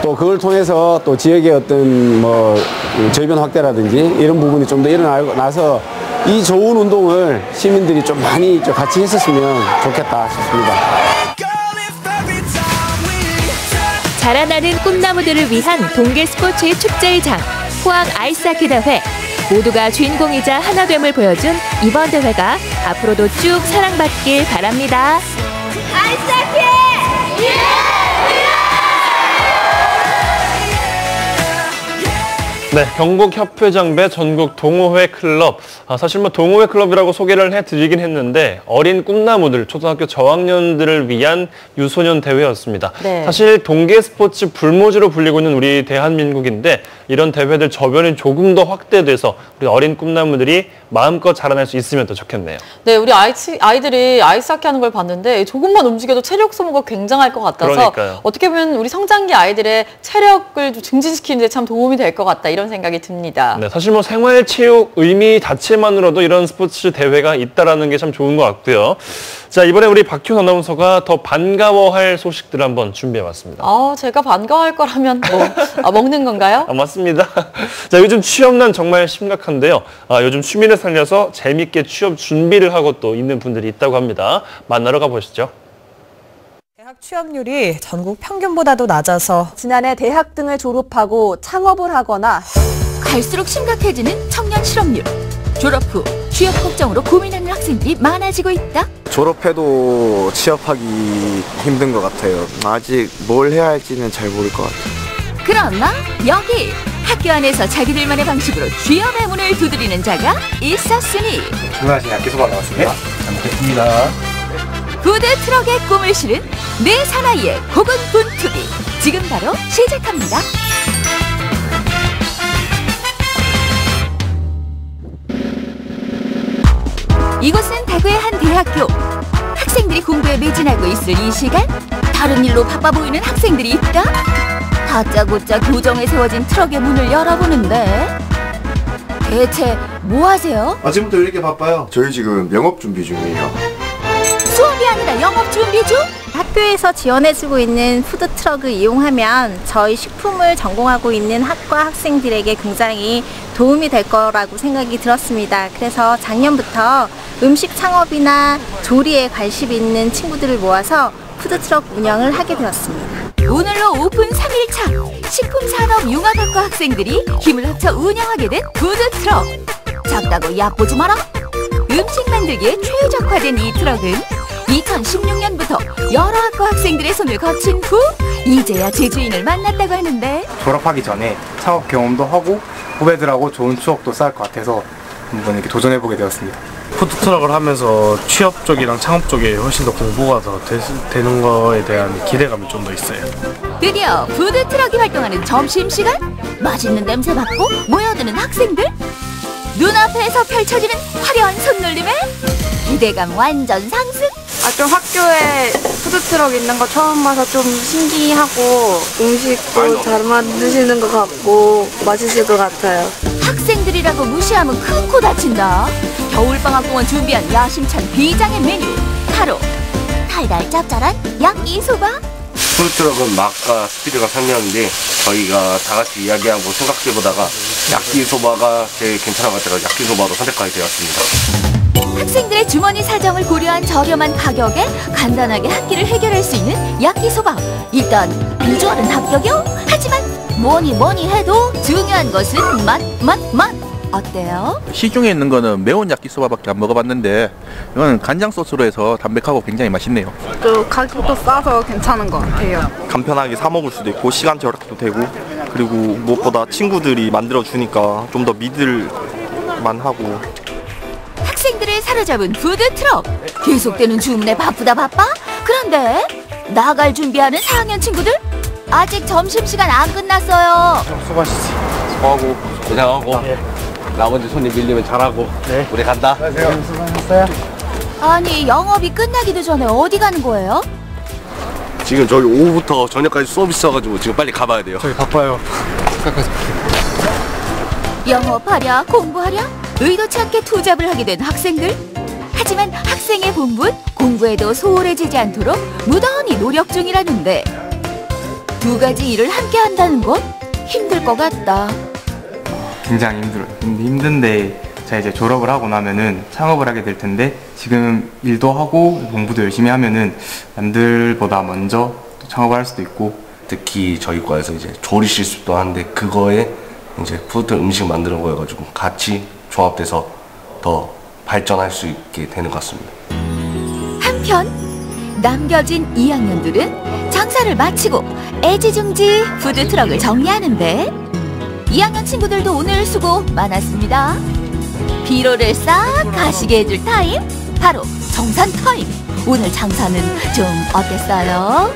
또 그걸 통해서 또 지역의 어떤 뭐 저변 확대라든지 이런 부분이 좀 더 일어나서 이 좋은 운동을 시민들이 좀 많이 좀 같이 했었으면 좋겠다 싶습니다. 자라나는 꿈나무들을 위한 동계 스포츠의 축제의 장, 포항 아이스하키 대회. 모두가 주인공이자 하나됨을 보여준 이번 대회가 앞으로도 쭉 사랑받길 바랍니다. 아이스하키! 예! 네, 경북협회장배 전국 동호회 클럽. 사실 동호회 클럽이라고 소개를 해드리긴 했는데 어린 꿈나무들, 초등학교 저학년들을 위한 유소년 대회였습니다. 네. 사실 동계 스포츠 불모지로 불리고 있는 우리 대한민국인데 이런 대회들 저변이 조금 더 확대돼서 우리 어린 꿈나무들이 마음껏 자라날 수 있으면 더 좋겠네요. 네, 우리 아이들이 아이스하키 하는 걸 봤는데 조금만 움직여도 체력 소모가 굉장할 것 같아서 그러니까요. 어떻게 보면 우리 성장기 아이들의 체력을 좀 증진시키는 데 참 도움이 될 것 같다 이런 생각이 듭니다. 네, 사실 생활체육 의미 자체만으로도 이런 스포츠 대회가 있다라는 게 참 좋은 것 같고요. 자, 이번에 우리 박효 아나운서가 더 반가워할 소식들을 한번 준비해봤습니다. 제가 반가워할 거라면 먹는 건가요? 맞습니다. 자, 요즘 취업난 정말 심각한데요. 요즘 취미를 살려서 재밌게 취업 준비를 하고 또 있는 분들이 있다고 합니다. 만나러 가보시죠. 대학 취업률이 전국 평균보다도 낮아서 지난해 대학 등을 졸업하고 창업을 하거나 갈수록 심각해지는 청년 실업률. 졸업 후 취업 걱정으로 고민하는 학생들이 많아지고 있다. 졸업해도 취업하기 힘든 것 같아요. 아직 뭘 해야 할지는 잘 모를 것 같아요. 그러나 여기 학교 안에서 자기들만의 방식으로 취업의 문을 두드리는 자가 있었으니 주문하신 야끼소바 나왔습니다. 잘 먹겠습니다. 푸드트럭의 꿈을 실은 내 사나이의 고군분투기 지금 바로 시작합니다. 이곳은 대구의 한 대학교. 학생들이 공부에 매진하고 있을 이 시간 다른 일로 바빠 보이는 학생들이 있다. 다짜고짜 교정에 세워진 트럭의 문을 열어보는데 대체 뭐 하세요? 아침부터 왜 이렇게 바빠요? 저희 지금 영업 준비 중이에요. 수업이 아니라 영업 준비 중? 학교에서 지원해주고 있는 푸드트럭을 이용하면 저희 식품을 전공하고 있는 학과 학생들에게 굉장히 도움이 될 거라고 생각이 들었습니다. 그래서 작년부터 음식 창업이나 조리에 관심이 있는 친구들을 모아서 푸드트럭 운영을 하게 되었습니다. 오늘로 오픈 3일차 식품산업융합학과 학생들이 힘을 합쳐 운영하게 된 푸드트럭. 작다고 얕보지 마라. 음식 만들기에 최적화된 이 트럭은 2016년부터 여러 학과 학생들의 손을 거친 후 이제야 제주인을 만났다고 하는데 졸업하기 전에 창업 경험도 하고 후배들하고 좋은 추억도 쌓을 것 같아서 한번 이렇게 도전해보게 되었습니다. 푸드트럭을 하면서 취업 쪽이랑 창업 쪽에 훨씬 더 공부가 더 되는 거에 대한 기대감이 좀 더 있어요. 드디어 푸드트럭이 활동하는 점심시간? 맛있는 냄새 맡고 모여드는 학생들? 눈앞에서 펼쳐지는 화려한 손놀림에 기대감 완전 상승! 좀 학교에 푸드트럭 있는 거 처음 봐서 좀 신기하고 음식도 잘 만드시는 것 같고 맛있을 것 같아요. 학생들이라고 무시하면 큰 코 다친다. 겨울방학 동안 준비한 야심찬 비장의 메뉴 바로 달달 짭짤한 야끼소바. 푸드트럭은 맛과 스피드가 상명인데 저희가 다 같이 이야기하고 생각해보다가 야끼소바가 제일 괜찮은 것 같아서 야끼소바로 선택하게 되었습니다. 학생들의 주머니 사정을 고려한 저렴한 가격에 간단하게 한 끼를 해결할 수 있는 야끼소바. 일단 비주얼은 합격이요. 하지만 뭐니 해도 중요한 것은 맛. 어때요? 시중에 있는 거는 매운 야끼소바밖에 안 먹어봤는데 이건 간장 소스로 해서 담백하고 굉장히 맛있네요. 또 가격도 싸서 괜찮은 것 같아요. 간편하게 사 먹을 수도 있고 시간 절약도 되고 그리고 무엇보다 친구들이 만들어 주니까 좀 더 믿을만 하고. 학생들을 사로잡은 푸드트럭. 계속되는 주문에 바쁘다 바빠? 그런데 나갈 준비하는 4학년 친구들? 아직 점심시간 안 끝났어요. 수고하셨어요. 수고하고 고생하고 나머지 손님 밀리면 잘하고 우리 간다. 수고하셨어요. 아니 영업이 끝나기도 전에 어디 가는 거예요? 지금 저희 오후부터 저녁까지 수업 있어가지고 지금 빨리 가봐야 돼요. 저희 바빠요. 영업하랴 공부하랴 의도치 않게 투잡을 하게 된 학생들. 하지만 학생의 본분 공부에도 소홀해지지 않도록 무던히 노력 중이라는데 두 가지 일을 함께 한다는 건 힘들 것 같다. 굉장히 힘들어요. 힘든데 제가 이제 졸업을 하고 나면은 창업을 하게 될 텐데 지금 일도 하고 공부도 열심히 하면은 남들보다 먼저 또 창업을 할 수도 있고. 특히 저희 과에서 이제 조리 실습도 하는데 그거에 이제 푸드 음식 만드는 거여가지고 같이 조합돼서 더 발전할 수 있게 되는 것 같습니다. 한편 남겨진 2학년들은 장사를 마치고 애지중지 푸드트럭을 정리하는데 2학년 친구들도 오늘 수고 많았습니다. 피로를 싹 가시게 해줄 타임, 바로 정산 타임. 오늘 장사는 좀 어땠어요?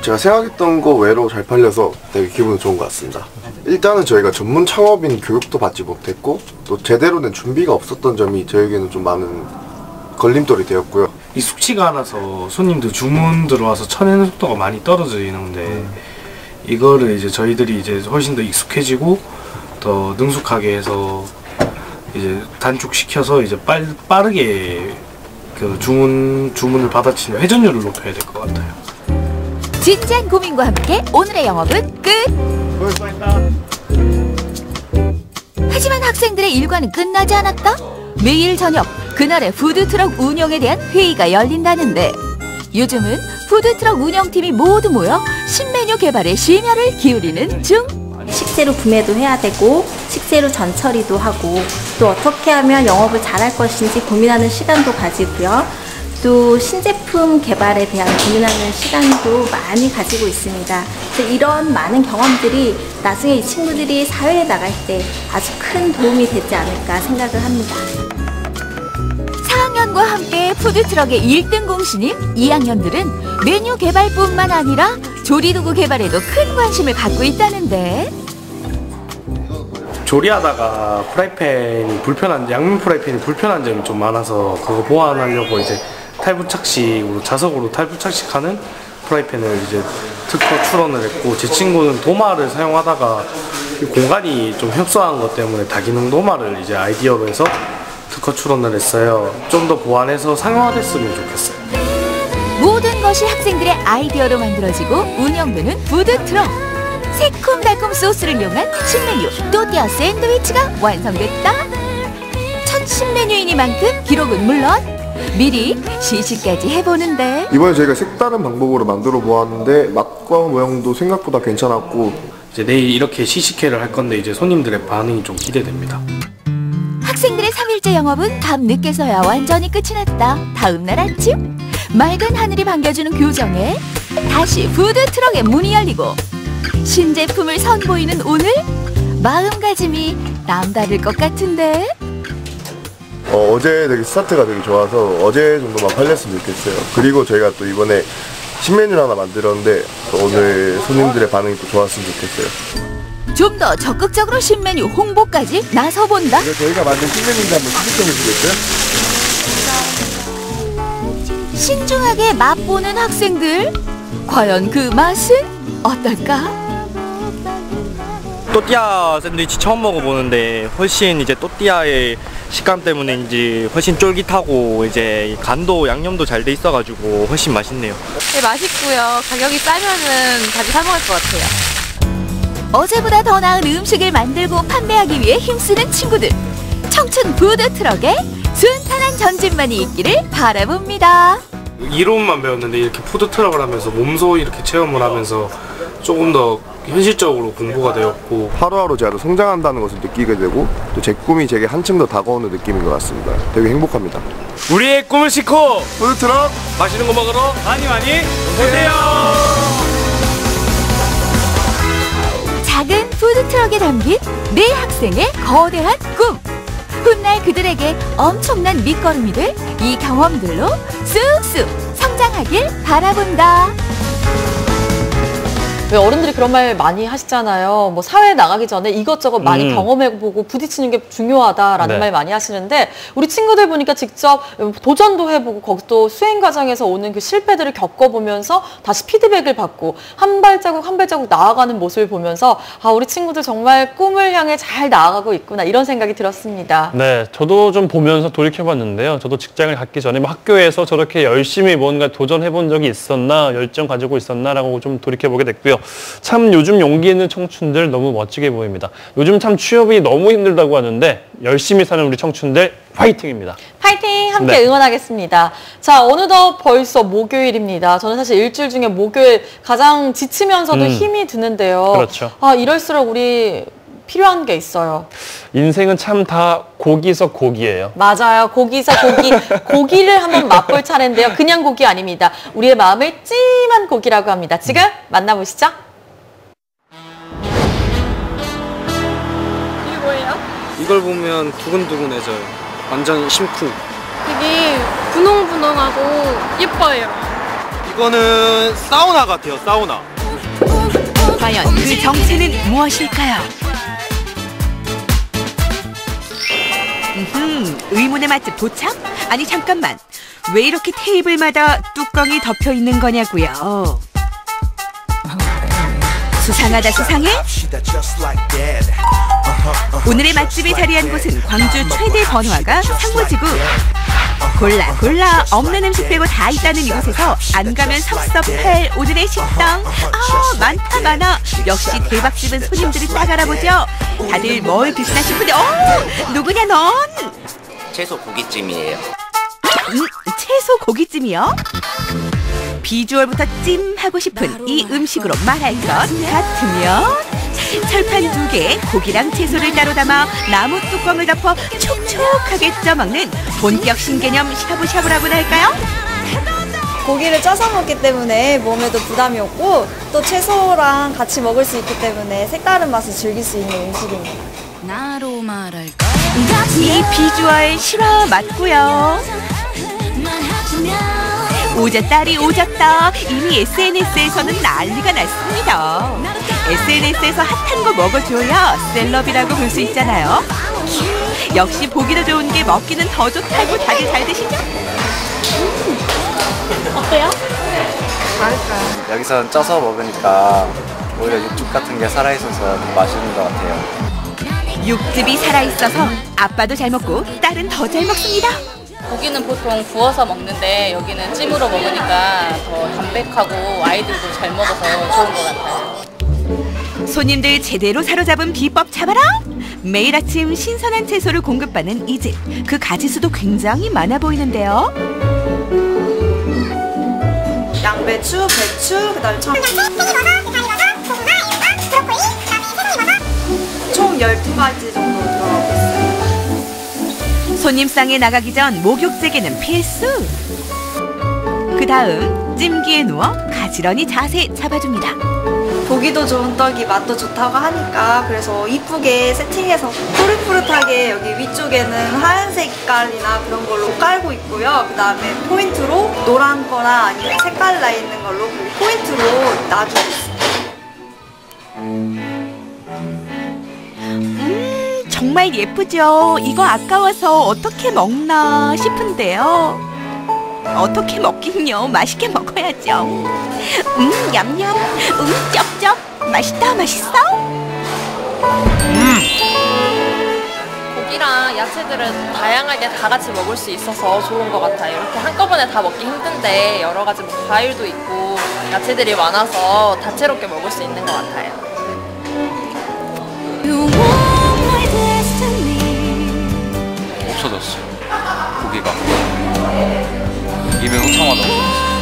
제가 생각했던 거 외로 잘 팔려서 되게 기분이 좋은 것 같습니다. 일단은 저희가 전문 창업인 교육도 받지 못했고 또 제대로 된 준비가 없었던 점이 저에게는 좀 많은 걸림돌이 되었고요. 익숙치가 않아서 손님들 주문 들어와서 쳐내는 속도가 많이 떨어지는데 이거를 이제 저희들이 이제 훨씬 더 익숙해지고 더 능숙하게 해서 이제 단축시켜서 이제 빠르게 그 주문을 받아치는 회전율을 높여야 될 것 같아요. 진지한 고민과 함께 오늘의 영업은 끝! 하지만 학생들의 일과는 끝나지 않았다? 매일 저녁 그날의 푸드트럭 운영에 대한 회의가 열린다는데 요즘은 푸드트럭 운영팀이 모두 모여 신메뉴 개발에 심혈을 기울이는 중. 식재료 구매도 해야 되고 식재료 전처리도 하고 또 어떻게 하면 영업을 잘할 것인지 고민하는 시간도 가지고요. 또 신제품 개발에 대한 고민하는 시간도 많이 가지고 있습니다. 그래서 이런 많은 경험들이 나중에 이 친구들이 사회에 나갈 때 아주 큰 도움이 되지 않을까 생각을 합니다. 4학년과 함께 푸드트럭의 1등 공신인 2학년들은 메뉴 개발뿐만 아니라 조리도구 개발에도 큰 관심을 갖고 있다는데 조리하다가 양면 프라이팬이 불편한 점이 좀 많아서 그거 보완하려고 이제 탈부착식으로 자석으로 탈부착식하는 프라이팬을 이제 특허 출원을 했고 제 친구는 도마를 사용하다가 공간이 좀 협소한 것 때문에 다기능 도마를 이제 아이디어로 해서 특허 출원을 했어요. 좀 더 보완해서 상용화됐으면 좋겠어요. 모든 것이 학생들의 아이디어로 만들어지고 운영되는 푸드트럭. 새콤달콤 소스를 이용한 신메뉴 또띠아 샌드위치가 완성됐다. 첫 신메뉴이니만큼 기록은 물론 미리 시식까지 해보는데 이번에 저희가 색다른 방법으로 만들어 보았는데 맛과 모양도 생각보다 괜찮았고 이제 내일 이렇게 시식회를 할 건데 이제 손님들의 반응이 좀 기대됩니다. 학생들의 3일째 영업은 밤 늦게서야 완전히 끝이 났다. 다음 날 아침 맑은 하늘이 반겨주는 교정에 다시 푸드트럭의 문이 열리고 신제품을 선보이는 오늘 마음가짐이 남다를 것 같은데 어제 되게 스타트가 되게 좋아서 어제 정도만 팔렸으면 좋겠어요. 그리고 저희가 또 이번에 신메뉴를 하나 만들었는데 또 오늘 손님들의 반응이 또 좋았으면 좋겠어요. 좀 더 적극적으로 신메뉴 홍보까지 나서본다. 저희가 만든 신메뉴인데 한번 시식해 보시겠어요? 신중하게 맛보는 학생들. 과연 그 맛은 어떨까? 또띠아 샌드위치 처음 먹어보는데 훨씬 이제 또띠아의 식감 때문인지 훨씬 쫄깃하고 이제 간도 양념도 잘 돼 있어가지고 훨씬 맛있네요. 네, 맛있고요. 가격이 싸면은 다시 사 먹을 것 같아요. 어제보다 더 나은 음식을 만들고 판매하기 위해 힘쓰는 친구들. 청춘 푸드트럭에 순탄한 전진만이 있기를 바라봅니다. 이론만 배웠는데 이렇게 푸드트럭을 하면서 몸소 이렇게 체험을 하면서 조금 더 현실적으로 공부가 되었고 하루하루 제가 더 성장한다는 것을 느끼게 되고 또 제 꿈이 제게 한층 더 다가오는 느낌인 것 같습니다. 되게 행복합니다. 우리의 꿈을 싣고 푸드트럭 맛있는 거 먹으러 많이 오세요. 작은 푸드트럭에 담긴 네 학생의 거대한 꿈. 훗날 그들에게 엄청난 밑거름이 될 이 경험들로 쑥쑥 성장하길 바라본다. 왜 어른들이 그런 말 많이 하시잖아요. 뭐 사회에 나가기 전에 이것저것 많이 경험해보고 부딪히는 게 중요하다라는 네. 말 많이 하시는데 우리 친구들 보니까 직접 도전도 해보고 거기서 수행 과정에서 오는 그 실패들을 겪어보면서 다시 피드백을 받고 한 발자국 한 발자국 나아가는 모습을 보면서 아 우리 친구들 정말 꿈을 향해 잘 나아가고 있구나 이런 생각이 들었습니다. 네, 저도 좀 보면서 돌이켜봤는데요. 저도 직장을 갖기 전에 뭐 학교에서 저렇게 열심히 뭔가 도전해본 적이 있었나, 열정 가지고 있었나라고 좀 돌이켜보게 됐고요. 참 요즘 용기 있는 청춘들 너무 멋지게 보입니다. 요즘 참 취업이 너무 힘들다고 하는데 열심히 사는 우리 청춘들 화이팅입니다. 파이팅! 함께 네. 응원하겠습니다. 자, 어느덧 벌써 목요일입니다. 저는 사실 일주일 중에 목요일 가장 지치면서도 힘이 드는데요. 그렇죠. 아, 이럴수록 우리 필요한 게 있어요. 인생은 참 다 고기서 고기예요. 맞아요. 고기서 고기. 고기를 한번 맛볼 차례인데요. 그냥 고기 아닙니다. 우리의 마음을 찜한 고기라고 합니다. 지금 만나보시죠. 이걸 보면 두근두근해져요. 완전 심쿵. 되게 분홍분홍하고 예뻐요. 이거는 사우나 같아요, 사우나. 과연 그 정체는 무엇일까요? 의문의 맛집 도착? 아니 잠깐만, 왜 이렇게 테이블마다 뚜껑이 덮여 있는 거냐고요? 수상하다 수상해? 오늘의 맛집에 자리한 곳은 광주 최대 번화가 상무지구. 골라 없는 음식 빼고 다 있다는 이곳에서 안 가면 섭섭할 오늘의 식당. 많다 많아. 역시 대박집은 손님들이 딱 알아보죠. 다들 뭘 드시나 싶은데 누구냐 넌? 채소 고깃찜이에요. 채소 고깃찜이요? 비주얼부터 찜하고 싶은 이 음식으로 말할 것 같으면 철판 2개에 고기랑 채소를 따로 담아 나무 뚜껑을 덮어 촉촉하게 쪄먹는 본격 신개념 샤브샤브라고나 할까요? 고기를 쪄서 먹기 때문에 몸에도 부담이 없고 또 채소랑 같이 먹을 수 있기 때문에 색다른 맛을 즐길 수 있는 음식입니다. 나로 말할까? 이 비주얼 실화 맞고요. 오졌다리 오졌다. 이미 SNS에서는 난리가 났습니다. SNS에서 핫한 거 먹어줘야 셀럽이라고 볼 수 있잖아요. 역시 보기도 좋은 게 먹기는 더 좋다고 다들 잘 드시죠? 어때요? 맛있어요. 여기선 쪄서 먹으니까 오히려 육즙 같은 게 살아있어서 더 맛있는 것 같아요. 육즙이 살아있어서 아빠도 잘 먹고 딸은 더 잘 먹습니다. 고기는 보통 구워서 먹는데 여기는 찜으로 먹으니까 더 담백하고 아이들도 잘 먹어서 좋은 것 같아요. 손님들 제대로 사로잡은 비법 잡아라! 매일 아침 신선한 채소를 공급받는 이 집. 그 가지수도 굉장히 많아 보이는데요. 양배추, 배추, 그다음에 총 12가지 정도 들어가고 있어요. 손님상에 나가기 전 목욕제게는 필수. 그 다음 찜기에 누워 가지런히 자세 잡아줍니다. 보기도 좋은 떡이 맛도 좋다고 하니까 그래서 이쁘게 세팅해서 푸릇푸릇하게 여기 위쪽에는 하얀색 깔이나 그런 걸로 깔고 있고요. 그 다음에 포인트로 노란 거나 아니면 색깔 나 있는 걸로 포인트로 놔주고 있습니다. 정말 예쁘죠? 이거 아까워서 어떻게 먹나 싶은데요. 어떻게 먹긴요? 맛있게 먹어야죠. 냠냠, 쩝쩝. 맛있다, 맛있어? 고기랑 야채들은 다양하게 다 같이 먹을 수 있어서 좋은 것 같아요. 이렇게 한꺼번에 다 먹기 힘든데 여러 가지 과일도 있고 야채들이 많아서 다채롭게 먹을 수 있는 것 같아요. 없어졌어요. 고기가 입에 흡착마다 없어졌어요.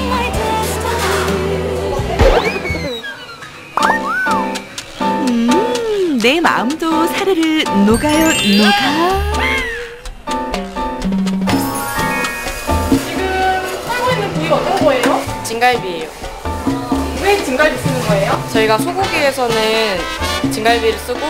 내 마음도 사르르 녹아요, 녹아. 지금 살고 있는 부위가 어떤 거예요? 진갈비예요. 왜 진갈비 쓰는 거예요? 저희가 소고기에서는 진갈비를 쓰고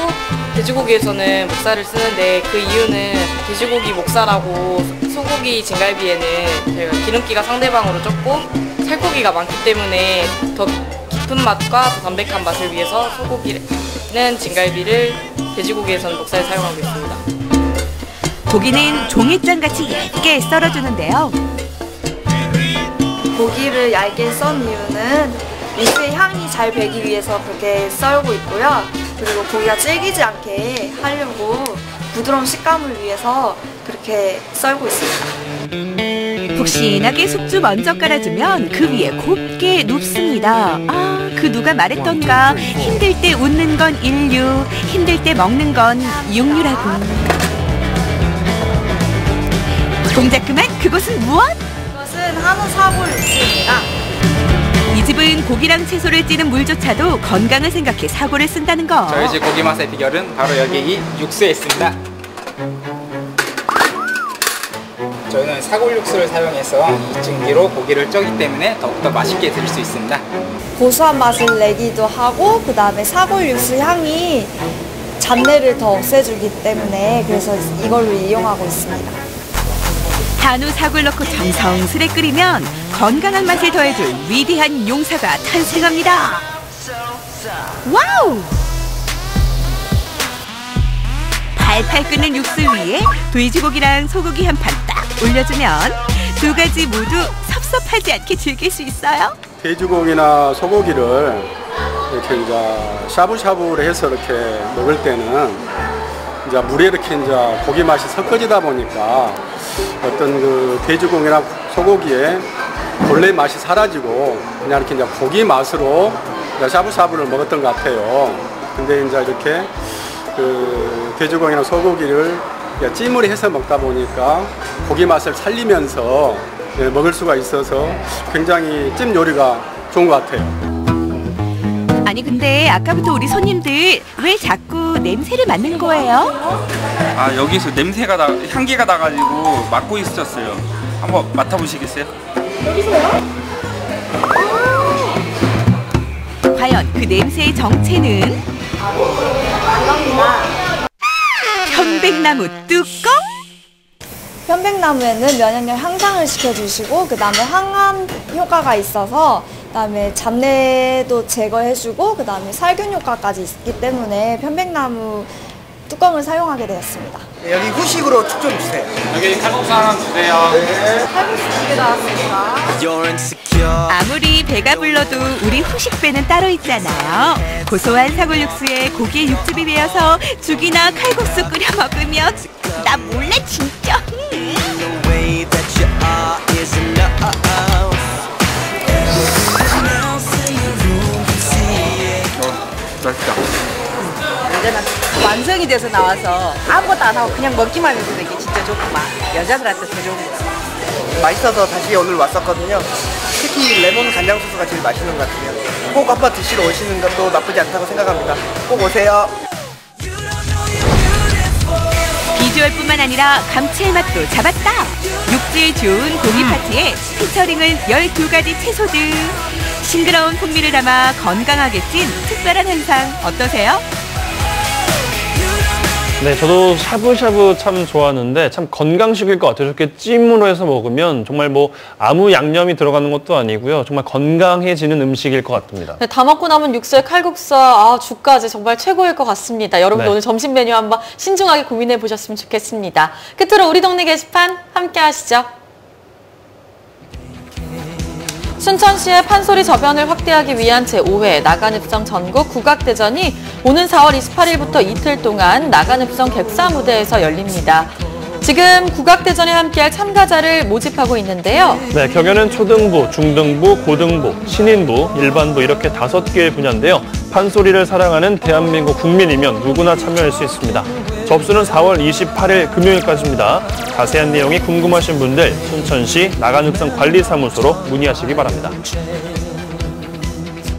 돼지고기에서는 목살을 쓰는데 그 이유는 돼지고기 목살하고 소고기 진갈비에는 저희가 기름기가 상대방으로 적고 살코기가 많기 때문에 더 깊은 맛과 더 담백한 맛을 위해서 소고기는 진갈비를, 돼지고기에서는 목살을 사용하고 있습니다. 고기는 종이장같이 얇게 썰어주는데요. 고기를 얇게 썬 이유는 육수의 향이 잘 배기 위해서 그렇게 썰고 있고요. 그리고 고기가 질기지 않게 하려고 부드러운 식감을 위해서 그렇게 썰고 있습니다. 푹신하게 숙주 먼저 깔아주면 그 위에 곱게 눕습니다. 그 누가 말했던가 힘들 때 웃는 건 인류, 힘들 때 먹는 건 육류라고. 동작 그만. 그곳은 무엇? 이것은 한우 사골 육수입니다. 이 집은 고기랑 채소를 찌는 물조차도 건강을 생각해 사골을 쓴다는 거. 저희 집 고기 맛의 비결은 바로 여기 이 육수에 있습니다. 저희는 사골 육수를 사용해서 이 증기로 고기를 쪄기 때문에 더욱더 맛있게 드실 수 있습니다. 고소한 맛을 내기도 하고 그 다음에 사골 육수 향이 잡내를 더 없애주기 때문에 그래서 이걸로 이용하고 있습니다. 한우 사골 넣고 정성스레 끓이면 건강한 맛을 더해줄 위대한 용사가 탄생합니다. 와우! 팔팔 끓는 육수 위에 돼지고기랑 소고기 한 판 딱 올려주면 두 가지 모두 섭섭하지 않게 즐길 수 있어요. 돼지고기나 소고기를 이렇게 이제 샤브샤브를 해서 이렇게 먹을 때는 이제 물에 이렇게 이제 고기 맛이 섞어지다 보니까 어떤 그 돼지고기나 소고기에 본래 맛이 사라지고 그냥 이렇게 이제 고기 맛으로 이제 샤브샤브를 먹었던 것 같아요. 근데 이제 이렇게 그 돼지고기나 소고기를 찜을 해서 먹다 보니까 고기 맛을 살리면서 먹을 수가 있어서 굉장히 찜 요리가 좋은 것 같아요. 아니 근데 아까부터 우리 손님들 왜 자꾸 냄새를 맡는 거예요? 아 여기서 냄새가 향기가 나가지고 맡고 있었어요. 한번 맡아보시겠어요? 여기서요? 과연 그 냄새의 정체는? 편백나무 뚜껑? 편백나무에는 면역력 향상을 시켜주시고 그 다음에 항암 효과가 있어서 그다음에 잡내도 제거해주고 그다음에 살균 효과까지 있기 때문에 편백나무 뚜껑을 사용하게 되었습니다. 네, 여기 후식으로 축 좀 주세요. 여기 칼국수 하나 주세요. 네. 칼국수 2개 나왔습니다. 아무리 배가 불러도 우리 후식배는 따로 있잖아요. 고소한 사골 육수에 고기에 육즙이 배어서 죽이나 칼국수 끓여 먹으면 나 몰래 진짜. 맛있다. 이제는 완성이 돼서 나와서 아무것도 안 하고 그냥 먹기만 해도 이게 진짜 좋구만. 여자들한테 더 좋은 거야. 맛있어서 다시 오늘 왔었거든요. 특히 레몬 간장 소스가 제일 맛있는 것 같아요. 꼭 한번 드시러 오시는 것도 나쁘지 않다고 생각합니다. 꼭 오세요. 비주얼뿐만 아니라 감칠맛도 잡았다. 육질 좋은 고기 파티에 피처링을 12가지 채소들. 싱그러운 풍미를 담아 건강하게 찐 특별한 한상 어떠세요? 네, 저도 샤브샤브 참 좋아하는데 참 건강식일 것 같아요. 이렇게 찜으로 해서 먹으면 정말 뭐 아무 양념이 들어가는 것도 아니고요. 정말 건강해지는 음식일 것 같습니다. 네, 다 먹고 남은 육수에 칼국수와 죽까지 정말 최고일 것 같습니다. 여러분도 네. 오늘 점심 메뉴 한번 신중하게 고민해 보셨으면 좋겠습니다. 끝으로 우리 동네 게시판 함께 하시죠. 순천시의 판소리 저변을 확대하기 위한 제5회 나간읍성 전국 국악대전이 오는 4월 28일부터 이틀 동안 나간읍성 객사 무대에서 열립니다. 지금 국악대전에 함께할 참가자를 모집하고 있는데요. 네, 경연은 초등부, 중등부, 고등부, 신인부, 일반부 이렇게 5개의 분야인데요. 판소리를 사랑하는 대한민국 국민이면 누구나 참여할 수 있습니다. 접수는 4월 28일 금요일까지입니다. 자세한 내용이 궁금하신 분들 순천시 나간읍성 관리사무소로 문의하시기 바랍니다.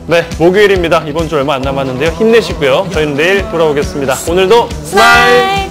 네, 목요일입니다. 이번 주 얼마 안 남았는데요. 힘내시고요. 저희는 내일 돌아오겠습니다. 오늘도 스마일!